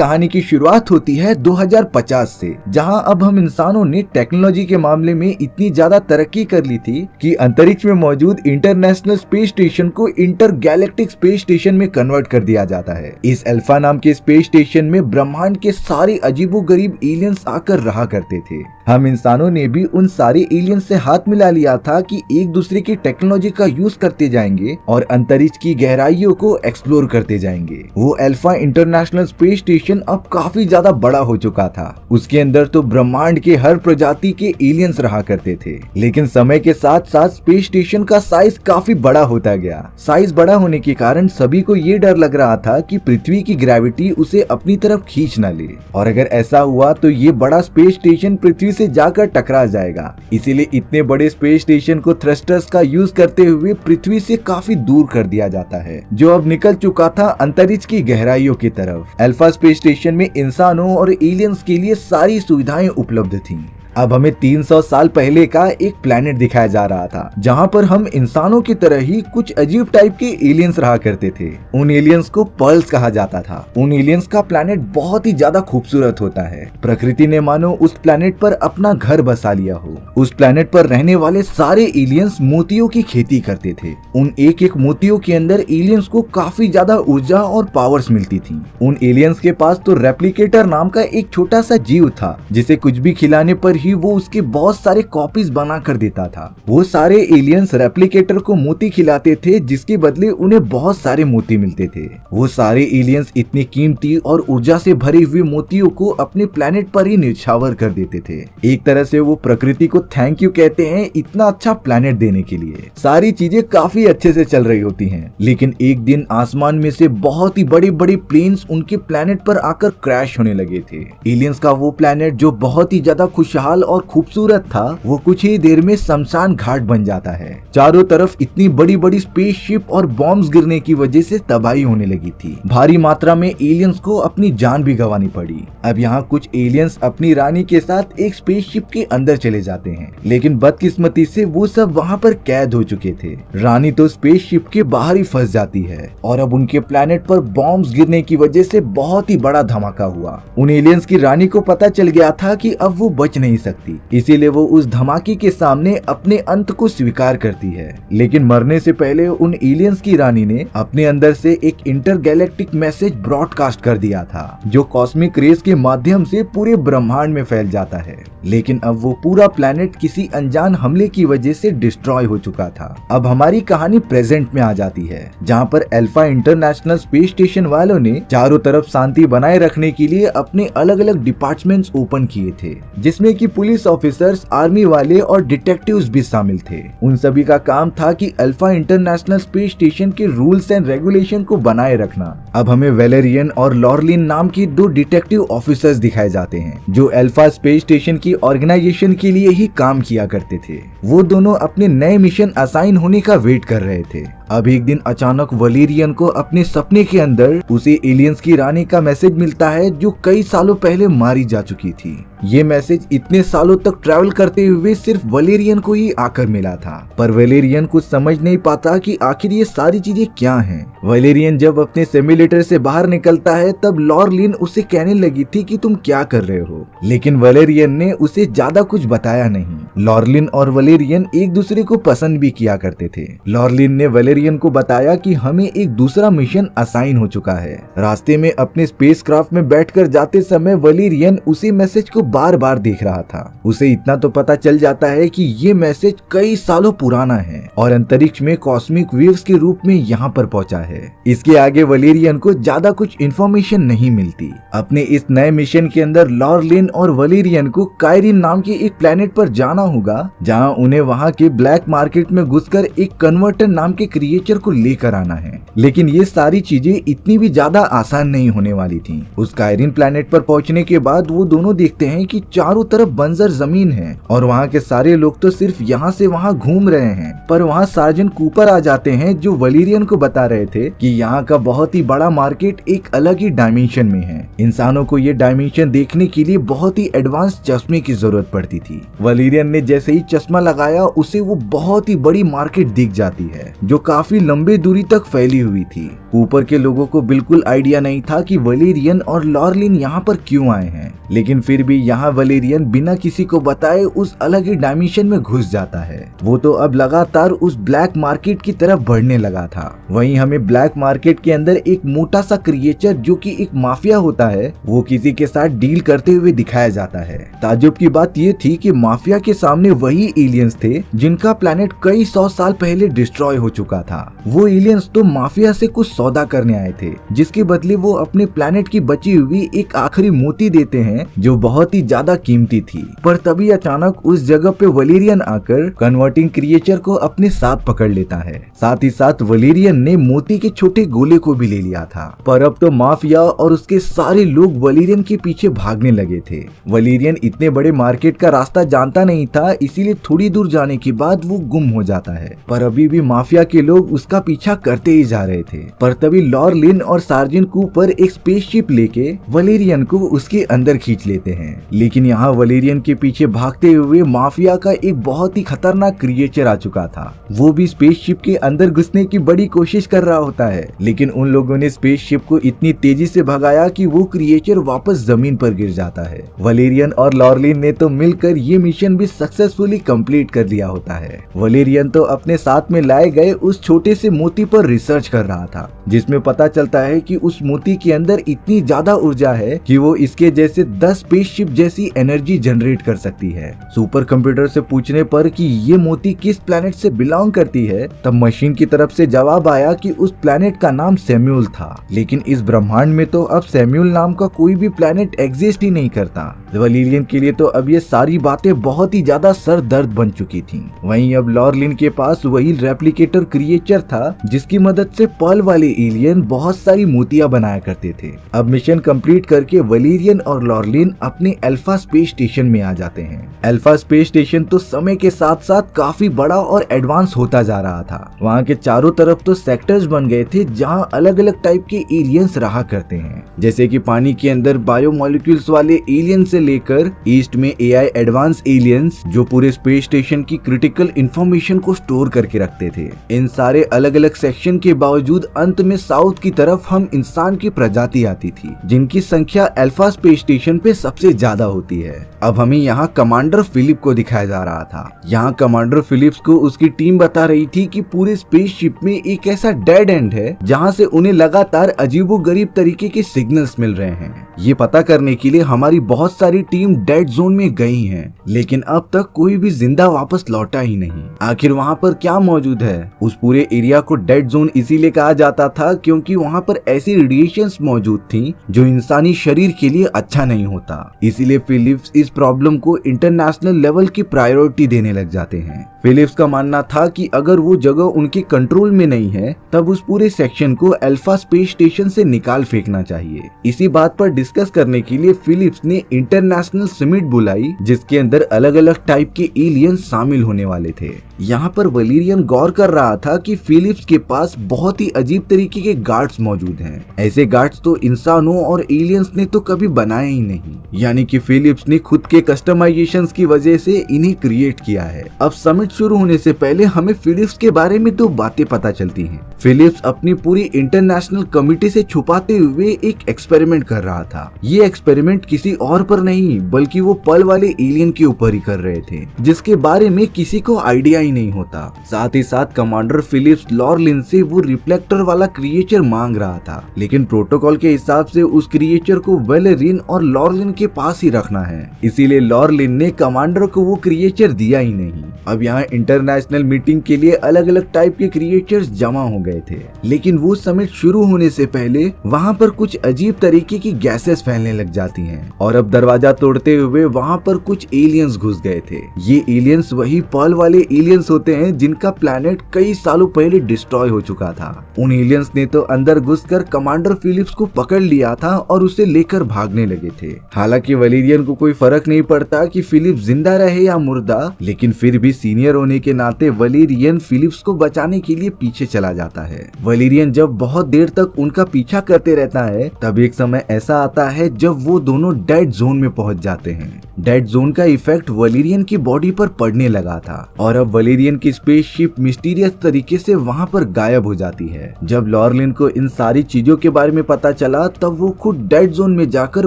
कहानी की शुरुआत होती है 2050 से, जहां अब हम इंसानों ने टेक्नोलॉजी के मामले में इतनी ज्यादा तरक्की कर ली थी कि अंतरिक्ष में मौजूद इंटरनेशनल स्पेस स्टेशन को इंटर गैलेक्टिक स्पेस स्टेशन में कन्वर्ट कर दिया जाता है। इस अल्फा नाम के स्पेस स्टेशन में ब्रह्मांड के सारे अजीबोगरीब एलियंस आकर रहा करते थे। हम इंसानों ने भी उन सारे एलियंस से हाथ मिला लिया था कि एक दूसरे की टेक्नोलॉजी का यूज करते जाएंगे और अंतरिक्ष की गहराइयों को एक्सप्लोर करते जाएंगे। वो अल्फा इंटरनेशनल स्पेस स्टेशन अब काफी ज्यादा बड़ा हो चुका था। उसके अंदर तो ब्रह्मांड के हर प्रजाति के एलियंस रहा करते थे, लेकिन समय के साथ साथ स्पेस स्टेशन का साइज काफी बड़ा होता गया। साइज बड़ा होने के कारण सभी को ये डर लग रहा था कि पृथ्वी की ग्रेविटी उसे अपनी तरफ खींच न ले, और अगर ऐसा हुआ तो ये बड़ा स्पेस स्टेशन पृथ्वी से जाकर टकरा जाएगा। इसीलिए इतने बड़े स्पेस स्टेशन को थ्रस्टर्स का यूज करते हुए पृथ्वी से काफी दूर कर दिया जाता है, जो अब निकल चुका था अंतरिक्ष की गहराइयों की तरफ। अल्फा स्पेस स्टेशन में इंसानों और एलियंस के लिए सारी सुविधाएं उपलब्ध थीं। अब हमें 300 साल पहले का एक प्लेनेट दिखाया जा रहा था, जहां पर हम इंसानों की तरह ही कुछ अजीब टाइप के एलियंस रहा करते थे। उन एलियंस को पर्ल्स कहा जाता था। उन एलियंस का प्लेनेट बहुत ही ज्यादा खूबसूरत होता है। प्रकृति ने मानो उस प्लेनेट पर अपना घर बसा लिया हो। उस प्लेनेट पर रहने वाले सारे एलियंस मोतियों की खेती करते थे। उन एक एक मोतियों के अंदर एलियंस को काफी ज्यादा ऊर्जा और पावर्स मिलती थी। उन एलियंस के पास तो रेप्लिकेटर नाम का एक छोटा सा जीव था, जिसे कुछ भी खिलाने पर ही वो उसके बहुत सारे कॉपीज बना कर देता था। वो सारे एलियंस रेप्लिकेटर को मोती खिलाते थे, जिसके बदले उन्हें बहुत सारे मोती मिलते थे। वो सारे एलियंस इतनी कीमती और ऊर्जा से भरे हुए मोतियों को अपने प्लेनेट पर ही निछावर कर देते थे। एक तरह से वो प्रकृति को थैंक यू कहते हैं इतना अच्छा प्लेनेट देने के लिए। सारी चीजें काफी अच्छे से चल रही होती हैं, लेकिन एक दिन आसमान में से बहुत ही बड़े बड़े प्लेन्स उनके प्लेनेट पर आकर क्रैश होने लगे थे। एलियंस का वो प्लेनेट जो बहुत ही ज्यादा खुशहाल और खूबसूरत था, वो कुछ ही देर में शमशान घाट बन जाता है। चारों तरफ इतनी बड़ी बड़ी स्पेसशिप और बॉम्ब्स गिरने की वजह से तबाही होने लगी थी। भारी मात्रा में एलियंस को अपनी जान भी गंवानी पड़ी। अब यहाँ कुछ एलियंस अपनी रानी के साथ एक स्पेसशिप के अंदर चले जाते हैं, लेकिन बदकिस्मती से वो सब वहाँ पर कैद हो चुके थे। रानी तो स्पेसशिप के बाहर ही फंस जाती है और अब उनके प्लेनेट पर बॉम्ब्स गिरने की वजह से बहुत ही बड़ा धमाका हुआ। उन एलियंस की रानी को पता चल गया था कि अब वो बच नहीं सकती, इसीलिए वो उस धमाके के सामने अपने अंत को स्वीकार करती है। लेकिन मरने से पहले उन एलियंस की रानी ने अपने अंदर से एक इंटरगैलेक्टिक मैसेज ब्रॉडकास्ट कर दिया था, जो कॉस्मिक रेस के माध्यम से पूरे ब्रह्मांड में फैल जाता है। लेकिन अब वो पूरा प्लेनेट किसी अनजान हमले की वजह से डिस्ट्रॉय हो चुका था। अब हमारी कहानी प्रेजेंट में आ जाती है, जहाँ पर अल्फा इंटरनेशनल स्पेस स्टेशन वालों ने चारों तरफ शांति बनाए रखने के लिए अपने अलग अलग डिपार्टमेंट्स ओपन किए थे, जिसमें कि पुलिस ऑफिसर्स, आर्मी वाले और डिटेक्टिव्स भी शामिल थे। उन सभी का काम था कि अल्फा इंटरनेशनल स्पेस स्टेशन के रूल्स एंड रेगुलेशन को बनाए रखना। अब हमें वेलेरियन और लॉरलिन नाम की दो डिटेक्टिव ऑफिसर्स दिखाए जाते हैं, जो अल्फा स्पेस स्टेशन की ऑर्गेनाइजेशन के लिए ही काम किया करते थे। वो दोनों अपने नए मिशन असाइन होने का वेट कर रहे थे। अब एक दिन अचानक वलेरियन को अपने सपने के अंदर उसे एलियंस की रानी का मैसेज मिलता है, जो कई सालों पहले मारी जा चुकी थी। ये मैसेज इतने सालों तक ट्रैवल करते हुए सिर्फ वलेरियन को ही आकर मिला था, पर वलेरियन कुछ समझ नहीं पाता कि आखिर ये सारी चीजें क्या हैं। वलेरियन जब अपने सिम्युलेटर से बाहर निकलता है, तब लॉरलिन उसे कहने लगी थी कि तुम क्या कर रहे हो, लेकिन वलेरियन ने उसे ज्यादा कुछ बताया नहीं। लॉरलिन और वलेरियन एक दूसरे को पसंद भी किया करते थे। लॉरलिन ने वलेरियन को बताया कि हमें एक दूसरा मिशन असाइन हो चुका है। रास्ते में अपने स्पेसक्राफ्ट में बैठकर जाते समय वलेरियन उसी मैसेज को बार बार देख रहा था। उसे इतना तो पता चल जाता है कि ये मैसेज कई सालों पुराना है और अंतरिक्ष में कॉस्मिक वेव्स के रूप में यहाँ पर पहुंचा है। इसके आगे वलेरियन को ज्यादा कुछ इन्फॉर्मेशन नहीं मिलती। अपने इस नए मिशन के अंदर लॉरलिन और वलेरियन को कायरिन नाम के एक प्लेनेट पर जाना होगा, जहाँ उन्हें वहाँ के ब्लैक मार्केट में घुसकर एक कन्वर्टर नाम के क्रिएचर को लेकर आना है। लेकिन ये सारी चीजें इतनी भी ज्यादा आसान नहीं होने वाली थी। उस कायरिन प्लेनेट पर पहुंचने के बाद वो दोनों देखते हैं कि चारों तरफ बंजर जमीन है और वहाँ के सारे लोग तो सिर्फ यहाँ से वहाँ घूम रहे हैं। पर वहाँ सार्जेंट कूपर आ जाते हैं, जो वलेरियन को बता रहे थे कि यहाँ का बहुत ही बड़ा मार्केट एक अलग ही डायमेंशन में है। इंसानों को ये डायमेंशन देखने के लिए बहुत ही एडवांस चश्मे की जरूरत पड़ती थी। वलेरियन ने जैसे ही चश्मा लगाया, उसे वो बहुत ही बड़ी मार्केट दिख जाती है, जो काफी लंबे दूरी तक फैली हुई थी। कूपर के लोगों को बिल्कुल आइडिया नहीं था कि वलेरियन और लॉरलिन यहाँ पर क्यों आए हैं, लेकिन फिर भी यहाँ वलेरियन बिना किसी को बताए उस अलग ही डायमेंशन में घुस जाता है। वो तो अब लगातार उस ब्लैक मार्केट की तरफ बढ़ने लगा था। वहीं हमें ब्लैक मार्केट के अंदर एक मोटा सा क्रिएचर जो कि एक माफिया होता है, वो किसी के साथ डील करते हुए दिखाया जाता है। ताज्जुब की बात ये थी कि माफिया के सामने वही एलियंस थे जिनका प्लेनेट कई 100 साल पहले डिस्ट्रॉय हो चुका था। वो एलियंस तो माफिया से कुछ सौदा करने आए थे, जिसके बदले वो अपने प्लेनेट की बची हुई एक आखिरी मोती देते हैं जो बहुत ही ज्यादा कीमती थी। पर तभी अचानक उस जगह पे वलेरियन आकर कन्वर्टिंग क्रिएचर को अपने साथ पकड़ लेता है। साथ ही साथ वलेरियन ने मोती के छोटे गोले को भी ले लिया था। पर अब तो माफिया और उसके सारे लोग वलेरियन के पीछे भागने लगे थे। वलेरियन इतने बड़े मार्केट का रास्ता जानता नहीं था, इसीलिए थोड़ी दूर जाने के बाद वो गुम हो जाता है। पर अभी भी माफिया के लोग उसका पीछा करते ही जा रहे थे। पर तभी लॉरलिन और सार्जेंट कूपर एक स्पेसशिप लेके वलेरियन को उसके अंदर खींच लेते हैं। लेकिन यहाँ वलेरियन के पीछे भागते हुए माफिया का एक बहुत ही खतरनाक क्रिएचर आ चुका था। वो भी स्पेसशिप के अंदर घुसने की बड़ी कोशिश कर रहा होता है, लेकिन उन लोगों ने स्पेसशिप को इतनी तेजी से भगाया कि वो क्रिएचर वापस जमीन पर गिर जाता है। वलेरियन और लॉरलिन ने तो मिलकर ये मिशन भी सक्सेसफुली कंप्लीट कर लिया होता है। वलेरियन तो अपने साथ में लाए गए उस छोटे से मोती पर रिसर्च कर रहा था, जिसमें पता चलता है कि उस मोती के अंदर इतनी ज्यादा ऊर्जा है कि वो इसके जैसे 10 स्पेसशिप जैसी एनर्जी जनरेट कर सकती है। सुपर कंप्यूटर से पूछने पर कि ये मोती किस प्लेनेट से बिलोंग करती है, तब मशीन की तरफ से जवाब आया कि उस प्लेनेट का नाम सैम्यूल था। लेकिन इस ब्रह्मांड में तो अब सैम्यूल नाम का कोई भी प्लेनेट एग्जिस्ट ही नहीं करता। वलेरियन के लिए तो अब ये सारी बातें बहुत ही ज्यादा सर दर्द बन चुकी थी। वहीं अब लॉरलिन के पास वही रेप्लिकेटर क्रिएचर था जिसकी मदद से पर्ल वाले एलियन बहुत सारी मोतियां बनाया करते थे। अब मिशन कंप्लीट करके वलेरियन और लॉरलिन अपने अल्फा स्पेस स्टेशन में आ जाते हैं। अल्फा स्पेस स्टेशन तो समय के साथ साथ काफी बड़ा और एडवांस होता जा रहा था। वहाँ के चारों तरफ तो सेक्टर्स बन गए थे जहाँ अलग अलग टाइप के एलियंस रहा करते हैं, जैसे कि पानी के अंदर बायोमोलिक्यूल्स वाले एलियन से लेकर ईस्ट में एआई एडवांस एलियंस जो पूरे स्पेस स्टेशन की क्रिटिकल इंफॉर्मेशन को स्टोर करके रखते थे। इन सारे अलग अलग सेक्शन के बावजूद अंत में साउथ की तरफ हम इंसान की प्रजाति आती थी, जिनकी संख्या अल्फा स्पेस स्टेशन पे सबसे ज्यादा होती है। अब हमें यहाँ कमांडर फिलिप को दिखाया जा रहा था। यहाँ कमांडर फिलिप्स को उसकी टीम बता रही थी कि पूरे स्पेसशिप में एक ऐसा डेड एंड है जहाँ से उन्हें लगातार अजीबोगरीब तरीके के सिग्नल्स मिल रहे हैं। ये पता करने के लिए हमारी बहुत सारी टीम डेड जोन में गई है, लेकिन अब तक कोई भी जिंदा वापस लौटा ही नहीं। आखिर वहाँ पर क्या मौजूद है? उस पूरे एरिया को डेड जोन इसीलिए कहा जाता था क्योंकि वहाँ पर ऐसी रेडिएशंस मौजूद थी जो इंसानी शरीर के लिए अच्छा नहीं होता। इसीलिए फिलिप्स इस प्रॉब्लम को इंटरनेशनल लेवल की प्रायोरिटी देने लग जाते हैं। फिलिप्स का मानना था कि अगर वो जगह उनके कंट्रोल में नहीं है तब उस पूरे सेक्शन को अल्फा स्पेस स्टेशन से निकाल फेंकना चाहिए। इसी बात पर डिस्कस करने के लिए फिलिप्स ने इंटरनेशनल समिट बुलाई जिसके अंदर अलग अलग टाइप के एलियन शामिल होने वाले थे। यहाँ पर वलेरियन गौर कर रहा था कि फिलिप्स के पास बहुत ही अजीब तरीके के गार्ड्स मौजूद हैं। ऐसे गार्ड्स तो इंसानों और एलियंस ने तो कभी बनाए ही नहीं, यानी कि फिलिप्स ने खुद के कस्टमाइजेशंस की वजह से इन्हें क्रिएट किया है। अब समिट शुरू होने से पहले हमें फिलिप्स के बारे में तो बातें पता चलती हैं। फिलिप्स अपनी पूरी इंटरनेशनल कमिटी से छुपाते हुए एक एक्सपेरिमेंट कर रहा था। ये एक्सपेरिमेंट किसी और पर नहीं बल्कि वो पर्ल वाले एलियन के ऊपर ही कर रहे थे, जिसके बारे में किसी को आइडिया ही नहीं होता। साथ ही साथ कमांडर फिलिप्स लॉरलिन से वो रिफ्लेक्टर वाला क्रिएचर मांग रहा था, लेकिन प्रोटोकॉल के हिसाब से उस क्रिएचर को वलेरियन और लॉरलिन के पास ही रखना है, इसीलिए लॉरलिन ने कमांडर को वो क्रिएचर दिया ही नहीं। अब यहाँ इंटरनेशनल मीटिंग के लिए अलग अलग टाइप के क्रिएचर्स जमा हो गए थे, लेकिन वो समिट शुरू होने से पहले वहाँ पर कुछ अजीब तरीके की गैसेस फैलने लग जाती हैं और अब दरवाजा तोड़ते हुए वहाँ पर कुछ एलियंस घुस गए थे। ये एलियंस वही पर्ल वाले एलियंस होते हैं जिनका प्लेनेट कई सालों पहले डिस्ट्रॉय हो चुका था। उन एलियंस ने तो अंदर घुसकर कमांडर फिलिप्स को पकड़ लिया था और उसे लेकर भागने लगे थे। हालांकि वलेरियन को कोई फर्क नहीं पड़ता कि फिलिप्स जिंदा रहे या मुर्दा, लेकिन फिर भी सीनियर होने के नाते वलेरियन फिलिप्स को बचाने के लिए पीछे चला जाता है। वलेरियन जब बहुत देर तक उनका पीछा करते रहता है तब एक समय ऐसा आता है जब वो दोनों डेड जोन में पहुंच जाते हैं। डेड जोन का इफेक्ट वलेरियन की बॉडी पर पड़ने लगा था और अब वलेरियन की स्पेसशिप मिस्टीरियस तरीके से वहां पर गायब हो जाती है। जब लॉरलिन को इन सारी चीजों के बारे में पता चला तब वो खुद डेड जोन में जाकर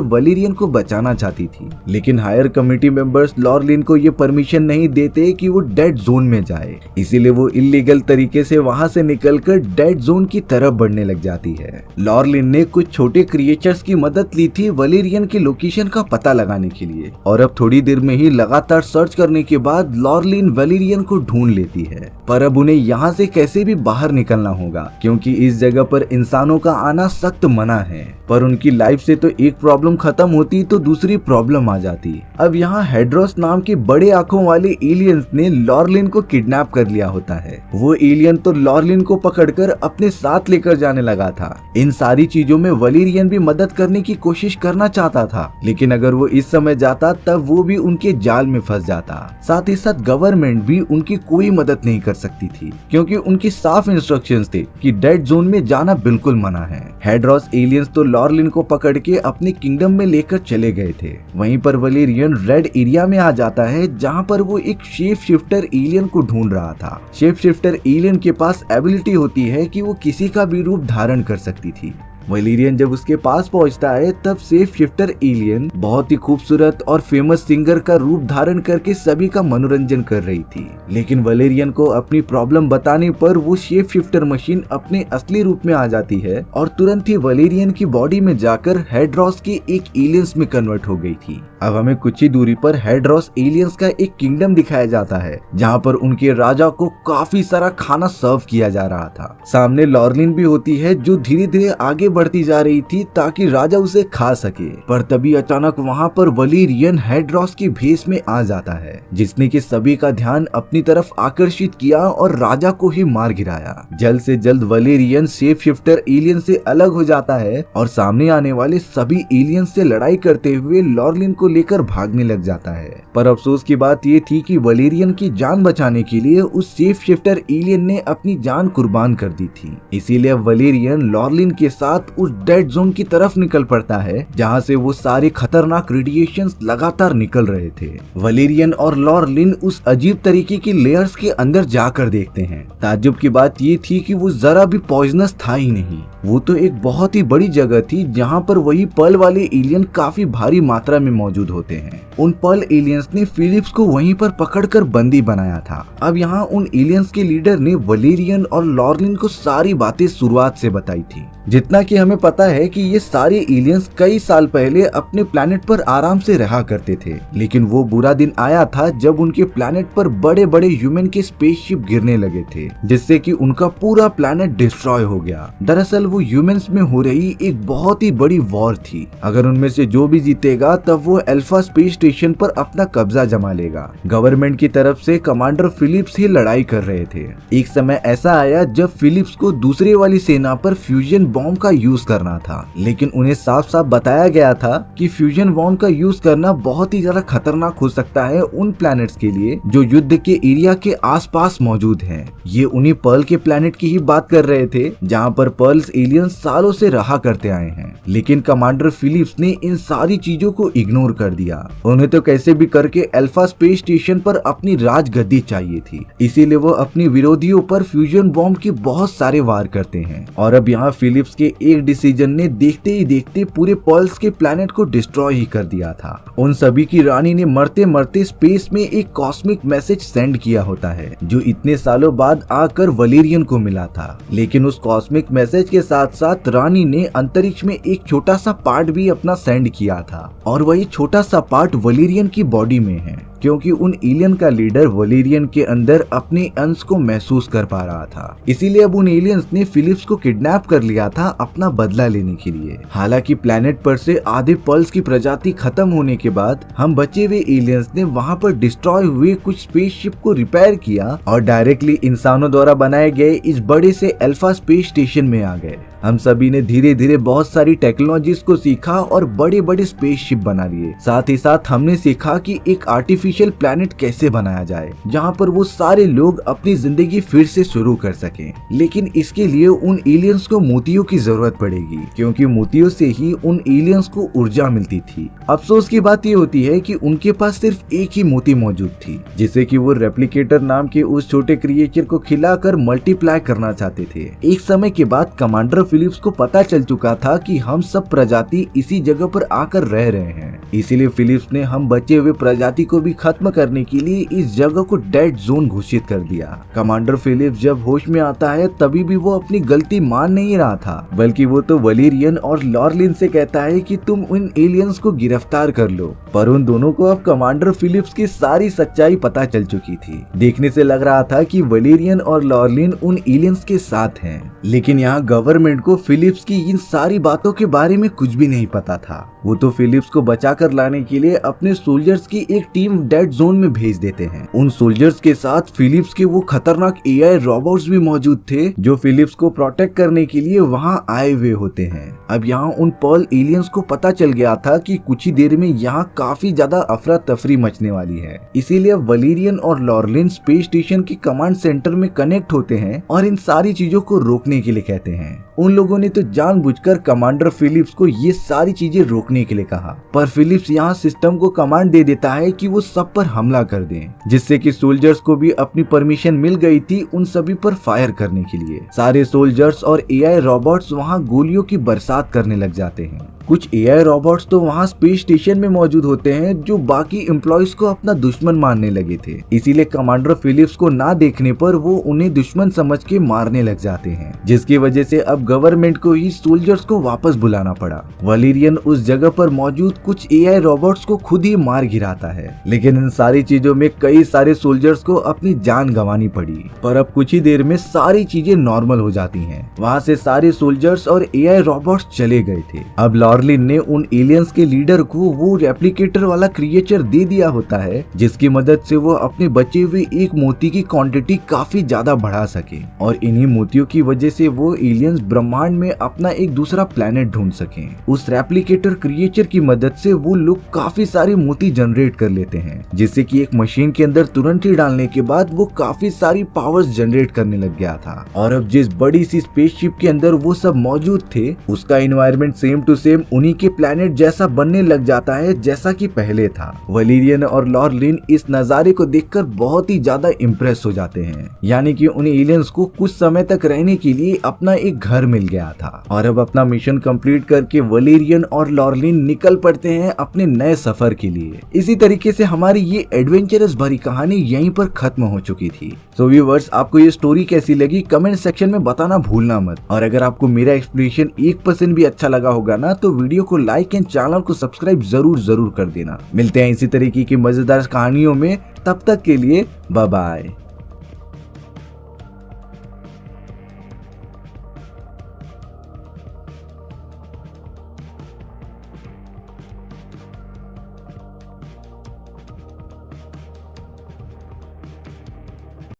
वलेरियन को बचाना चाहती थी, लेकिन हायर कमेटी मेंबर्स लॉरलिन को ये परमिशन नहीं देते कि वो डेड जोन में जाए, इसीलिए वो इलीगल तरीके से वहां से निकलकर डेड जोन की तरफ बढ़ने लग जाती है। लॉरलिन ने कुछ छोटे क्रिएचर्स की मदद ली थी वलेरियन की लोकेशन का पता लगाने के लिए और अब थोड़ी देर में ही लगातार सर्च करने के बाद लॉरलिन वलेरियन को ढूंढ लेती है। पर अब उन्हें यहाँ से कैसे भी बाहर निकलना होगा क्योंकि इस जगह पर इंसानों का आना सख्त मना है। पर उनकी लाइफ से तो एक प्रॉब्लम खत्म होती तो दूसरी प्रॉब्लम आ जाती। अब यहाँ हेड्रोस नाम के बड़े आंखों वाले एलियंस ने लॉरलिन को किडनैप कर लिया होता है। वो एलियन तो लॉरलिन को पकड़कर अपने साथ लेकर जाने लगा था। इन सारी चीजों में वलेरियन भी मदद करने की कोशिश करना चाहता था, लेकिन अगर वो इस समय जाता तब वो भी उनके जाल में फंस जाता। साथ ही साथ गवर्नमेंट भी उनकी कोई मदद नहीं कर सकती थी क्योंकि उनकी साफ इंस्ट्रक्शंस थे कि डेड जोन में जाना बिल्कुल मना है। हेड्रोस एलियंस तो लॉरलिन को पकड़ के अपने किंगडम में लेकर चले गए थे। वहीं पर वलेरियन रेड एरिया में आ जाता है जहां पर वो एक शेप शिफ्टर एलियन को ढूंढ रहा था। शेप शिफ्टर एलियन के पास एबिलिटी होती है कि वो किसी का भी रूप धारण कर सकती थी। वलेरियन जब उसके पास पहुंचता है तब शेप शिफ्टर एलियन बहुत ही खूबसूरत और फेमस सिंगर का रूप धारण करके सभी का मनोरंजन कर रही थी, लेकिन वलेरियन को अपनी प्रॉब्लम बताने पर वो शेप शिफ्टर मशीन अपने असली रूप में आ जाती है और तुरंत ही वलेरियन की बॉडी में जाकर हेड्रोस के एक एलियंस में कन्वर्ट हो गई थी। अब हमें कुछ ही दूरी पर हेड्रोस एलियंस का एक किंगडम दिखाया जाता है जहाँ पर उनके राजा को काफी सारा खाना सर्व किया जा रहा था। सामने लॉरलिन भी होती है जो धीरे धीरे आगे बढ़ती जा रही थी ताकि राजा उसे खा सके, पर तभी अचानक वहाँ पर वलेरियन हेड्रोस के भेष में आ जाता है जिसने कि सभी का ध्यान अपनी तरफ आकर्षित किया और राजा को ही मार गिराया। जल्द से जल्द वलेरियन शेप शिफ्टर एलियन से अलग हो जाता है और सामने आने वाले सभी एलियन से लड़ाई करते हुए लॉरलिन को लेकर भागने लग जाता है। पर अफसोस की बात ये थी कि वलेरियन की जान बचाने के लिए उस शेप शिफ्टर एलियन ने अपनी जान कुर्बान कर दी थी, इसीलिए वलेरियन लॉरलिन के साथ उस डेड जोन की तरफ निकल पड़ता है जहाँ से वो सारे खतरनाक रेडिएशंस लगातार निकल रहे थे। वलेरियन और लॉरलिन उस अजीब तरीके की लेयर्स के अंदर जाकर देखते हैं। ताज्जुब की बात ये थी कि वो जरा भी पॉइजनस था ही नहीं, वो तो एक बहुत ही बड़ी जगह थी जहाँ पर वही पर्ल वाले एलियन काफी भारी मात्रा में मौजूद होते हैं। उन पर्ल एलियंस ने फिलिप्स को वहीं पर पकड़कर बंदी बनाया था। अब यहाँ उन एलियंस के लीडर ने वलेरियन और लॉरलिन को सारी बातें शुरुआत से बताई थी। जितना कि हमें पता है कि ये सारे एलियंस कई साल पहले अपने प्लेनेट पर आराम से रहा करते थे, लेकिन वो बुरा दिन आया था जब उनके प्लेनेट पर बड़े बड़े ह्यूमन के स्पेसशिप गिरने लगे थे जिससे कि उनका पूरा प्लेनेट डिस्ट्रॉय हो गया। दरअसल वो ह्यूमंस में हो रही एक बहुत ही बड़ी वॉर थी। अगर उनमें से जो भी जीतेगा तब वो अल्फा स्पेस स्टेशन पर अपना कब्जा जमा लेगा। गवर्नमेंट की तरफ से कमांडर फिलिप्स ही लड़ाई कर रहे थे। एक समय ऐसा आया जब फिलिप्स को दूसरे वाली सेना पर फ्यूजन बॉम्ब का यूज करना था, लेकिन उन्हें साफ साफ बताया गया था कि फ्यूजन बॉम्ब का यूज करना बहुत ही ज्यादा खतरनाक हो सकता है उन प्लैनेट्स के लिए जो युद्ध के एरिया के आसपास मौजूद हैं। ये उन्हीं पर्ल के प्लैनेट की ही बात कर रहे थे जहाँ पर पर्ल्स एलियन सालों से रहा करते आए हैं, लेकिन कमांडर फिलिप्स ने इन सारी चीजों को इग्नोर कर दिया। उन्हें तो कैसे भी करके अल्फा स्पेस स्टेशन पर अपनी राजगद्दी चाहिए थी, इसीलिए वो अपनी विरोधियों पर फ्यूजन बॉम्ब के बहुत सारे वार करते हैं। और अब यहाँ फिलिप्स के एक डिसीजन ने देखते ही देखते पूरे पर्ल्स के प्लैनेट को डिस्ट्रॉय ही कर दिया था। उन सभी की रानी ने मरते मरते स्पेस में एक कॉस्मिक मैसेज सेंड किया होता है जो इतने सालों बाद आकर वलेरियन को मिला था, लेकिन उस कॉस्मिक मैसेज के साथ साथ रानी ने अंतरिक्ष में एक छोटा सा पार्ट भी अपना सेंड किया था और वही छोटा सा पार्ट वलेरियन की बॉडी में है क्योंकि उन एलियन का लीडर वलेरियन के अंदर अपने अंश को महसूस कर पा रहा था। इसीलिए अब उन एलियंस ने फिलिप्स को किडनैप कर लिया था अपना बदला लेने के लिए। हालांकि प्लेनेट पर से आधे पर्ल्स की प्रजाति खत्म होने के बाद हम बचे हुए एलियंस ने वहां पर डिस्ट्रॉय हुए कुछ स्पेसशिप को रिपेयर किया और डायरेक्टली इंसानों द्वारा बनाए गए इस बड़े से अल्फा स्पेस स्टेशन में आ गए। हम सभी ने धीरे धीरे बहुत सारी टेक्नोलॉजीज को सीखा और बड़े बड़े स्पेसशिप बना लिए। साथ ही साथ हमने सीखा कि एक आर्टिफिशियल प्लेनेट कैसे बनाया जाए जहाँ पर वो सारे लोग अपनी जिंदगी फिर से शुरू कर सकें। लेकिन इसके लिए उन एलियंस को मोतियों की जरूरत पड़ेगी, क्योंकि मोतियों से ही उन एलियंस को ऊर्जा मिलती थी। अफसोस की बात ये होती है कि उनके पास सिर्फ एक ही मोती मौजूद थी, जिसे कि वो रेप्लिकेटर नाम के उस छोटे क्रिएचर को खिलाकर मल्टीप्लाई करना चाहते थे। एक समय के बाद कमांडर फिलिप्स को पता चल चुका था कि हम सब प्रजाति इसी जगह पर आकर रह रहे हैं, इसीलिए फिलिप्स ने हम बचे हुए प्रजाति को भी खत्म करने के लिए इस जगह को डेड जोन घोषित कर दिया। कमांडर फिलिप्स जब होश में आता है तभी भी वो अपनी गलती मान नहीं रहा था, बल्कि वो तो वलेरियन और लॉरलिन से कहता है कि तुम उन एलियंस को गिरफ्तार कर लो। पर उन दोनों को अब कमांडर फिलिप्स की सारी सच्चाई पता चल चुकी थी। देखने से लग रहा था कि वलेरियन और लॉरलिन उन एलियंस के साथ हैं, लेकिन यहाँ गवर्नमेंट को फिलिप्स की इन सारी बातों के बारे में कुछ भी नहीं पता था। वो तो फिलिप्स को बचाकर लाने के लिए अपने सोल्जर्स की एक टीम डेड जोन में भेज देते हैं। उन सोल्जर्स के साथ फिलिप्स के वो खतरनाक एआई रोबोट्स भी मौजूद थे जो फिलिप्स को प्रोटेक्ट करने के लिए वहाँ आए हुए होते हैं। अब यहाँ उन पर्ल एलियंस को पता चल गया था कि कुछ ही देर में यहाँ काफी ज्यादा अफरा तफरी मचने वाली है, इसीलिए वलेरियन और लॉरलिन स्पेस स्टेशन के कमांड सेंटर में कनेक्ट होते हैं और इन सारी चीजों को रोकने के लिए कहते हैं। उन लोगों ने तो जानबूझकर कमांडर फिलिप्स को ये सारी चीजें रोकने के लिए कहा, पर फिलिप्स यहाँ सिस्टम को कमांड दे देता है कि वो सब पर हमला कर दें, जिससे कि सोल्जर्स को भी अपनी परमिशन मिल गई थी उन सभी पर फायर करने के लिए। सारे सोल्जर्स और एआई रोबोट्स वहाँ गोलियों की बरसात करने लग जाते हैं। कुछ एआई रोबोट्स तो वहाँ स्पेस स्टेशन में मौजूद होते हैं जो बाकी एम्प्लॉयज को अपना दुश्मन मानने लगे थे, इसीलिए कमांडर फिलिप्स को ना देखने पर वो उन्हें दुश्मन समझ के मारने लग जाते हैं, जिसकी वजह से अब गवर्नमेंट को ही सोल्जर्स को वापस बुलाना पड़ा। वलेरियन उस जगह पर मौजूद कुछ एआई रोबोट्स को खुद ही मार गिराता है, लेकिन इन सारी चीजों में कई सारे सोल्जर्स को अपनी जान गंवानी पड़ी। पर अब कुछ ही देर में सारी चीजें नॉर्मल हो जाती हैं। वहाँ से सारे सोल्जर्स और एआई रोबोट्स चले गए थे। अब लॉरलिन ने उन एलियंस के लीडर को वो रेप्लिकेटर वाला क्रिएचर दे दिया होता है, जिसकी मदद से वो अपने बचे हुए एक मोती की क्वांटिटी काफी ज्यादा बढ़ा सके और इन्हीं मोतियों की वजह से वो एलियंस ब्रह्मांड में अपना एक दूसरा प्लेनेट ढूंढ सके। उस रेप्लिकेटर क्रिएचर की मदद से वो लोग काफी सारे मोती जनरेट कर लेते हैं, जिससे कि एक मशीन के अंदर तुरंत ही डालने के बाद वो काफी सारी पावर्स जनरेट करने लग गया था। और अब जिस बड़ी सी स्पेसशिप के अंदर वो सब मौजूद थे, उसका एनवायरनमेंट सेम टू सेम उन्हीं के प्लेनेट जैसा बनने लग जाता है जैसा कि पहले था। वलेरियन और लॉरलिन इस नजारे को देखकर बहुत ही ज्यादा इम्प्रेस हो जाते हैं, यानी कि उन एलियंस को कुछ समय तक रहने के लिए अपना एक घर मिल गया था। और अब अपना मिशन कंप्लीट करके वलेरियन और लॉरलिन निकल पड़ते हैं अपने नए सफर के लिए। इसी तरीके से हमारी ये एडवेंचरस भरी कहानी यहीं पर खत्म हो चुकी थी। सो व्यूअर्स, आपको ये स्टोरी कैसी लगी कमेंट सेक्शन में बताना भूलना मत। और अगर आपको मेरा एक्सप्लेनेशन 1% भी अच्छा लगा होगा ना, तो वीडियो को लाइक एंड चैनल को सब्सक्राइब जरूर कर देना। मिलते हैं इसी तरीके की मजेदार कहानियों में, तब तक के लिए बाय बाय।